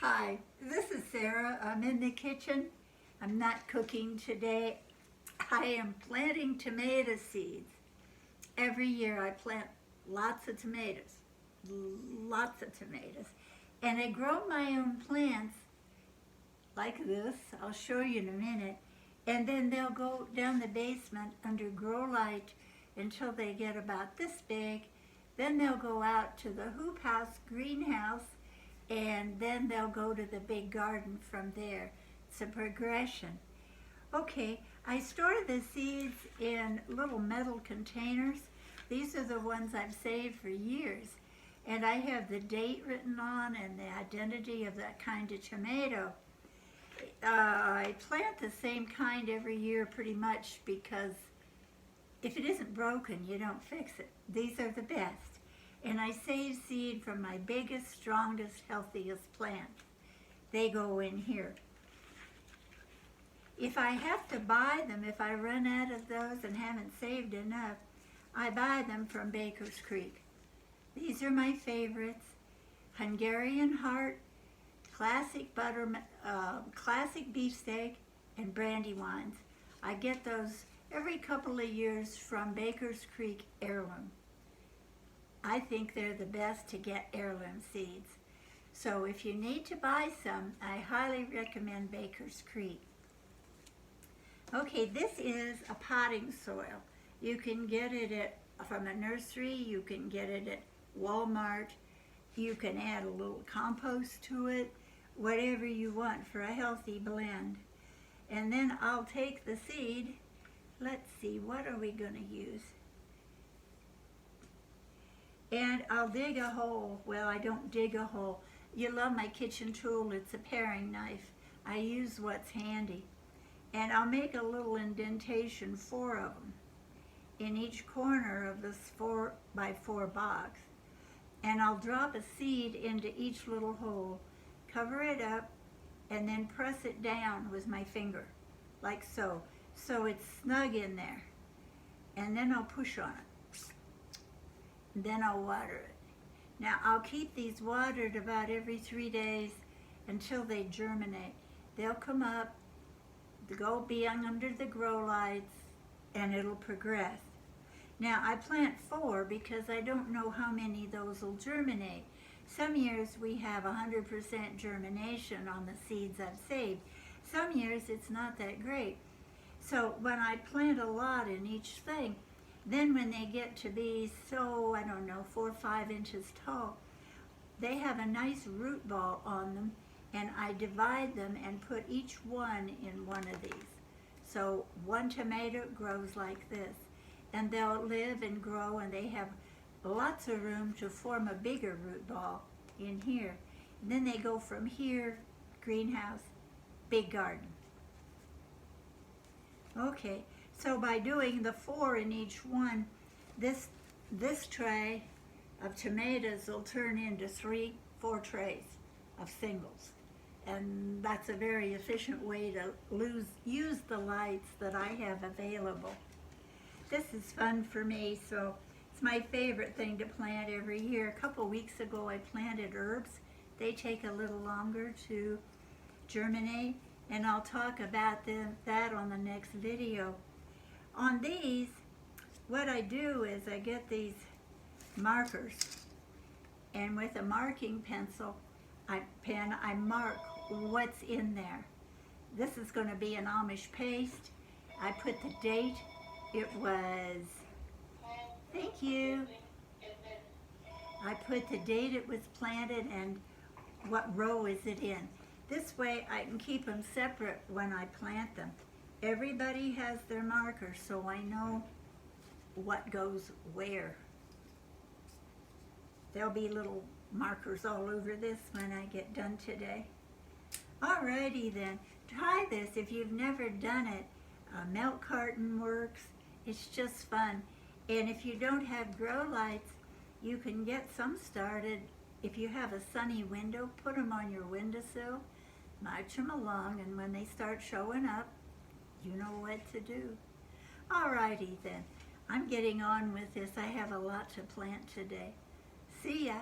Hi, this is Sarah. I'm in the kitchen. I'm not cooking today. I am planting tomato seeds. Every year I plant lots of tomatoes, And I grow my own plants like this. I'll show you in a minute. And then they'll go down the basement under grow light until they get about this big. Then they'll go out to the hoop house, greenhouse, and then they'll go to the big garden from there. It's a progression. Okay, I store the seeds in little metal containers. These are the ones I've saved for years. And I have the date written on and the identity of that kind of tomato. I plant the same kind every year pretty much because if it isn't broken, you don't fix it. These are the best. And I save seed from my biggest, strongest, healthiest plant. They go in here. If I have to buy them, if I run out of those and haven't saved enough, I buy them from Baker's Creek. These are my favorites. Hungarian heart, classic classic beefsteak, and brandywines. I get those every couple of years from Baker's Creek Heirloom. I think they're the best to get heirloom seeds. So if you need to buy some, I highly recommend Baker's Creek. Okay, this is a potting soil. You can get it from a nursery, you can get it at Walmart, you can add a little compost to it, whatever you want for a healthy blend. And then I'll take the seed. Let's see, what are we going to use? And I'll dig a hole. Well, I don't dig a hole. You love my kitchen tool. It's a paring knife. I use what's handy. And I'll make a little indentation, 4 of them, in each corner of this 4x4 box. And I'll drop a seed into each little hole, cover it up, and then press it down with my finger, like so. So it's snug in there. And then I'll push on it. Then I'll water it. Now I'll keep these watered about every 3 days until they germinate. They'll come up, go beyond under the grow lights, and it'll progress. Now I plant 4 because I don't know how many those will germinate. Some years we have 100% germination on the seeds I've saved. Some years it's not that great. So when I plant a lot in each thing, then when they get to be, so, I don't know, 4 or 5 inches tall, they have a nice root ball on them, and I divide them and put each one in one of these. So one tomato grows like this, and they'll live and grow, and they have lots of room to form a bigger root ball in here. And then they go from here, greenhouse, big garden. Okay. So by doing the 4 in each one, this tray of tomatoes will turn into 3, 4 trays of singles. And that's a very efficient way to use the lights that I have available. This is fun for me, so it's my favorite thing to plant every year. A couple weeks ago I planted herbs. They take a little longer to germinate, and I'll talk about that on the next video. On these, what I do is I get these markers, and with a marking pencil, I mark what's in there. This is going to be an Amish paste. I put the date. It was, thank you. I put the date it was planted and what row is it in. This way I can keep them separate when I plant them. Everybody has their markers, so I know what goes where. There'll be little markers all over this when I get done today. Alrighty then, try this if you've never done it. A milk carton works, it's just fun. And if you don't have grow lights, you can get some started. If you have a sunny window, put them on your windowsill, march them along, and when they start showing up, you know what to do. Alrighty then, I'm getting on with this. I have a lot to plant today. See ya.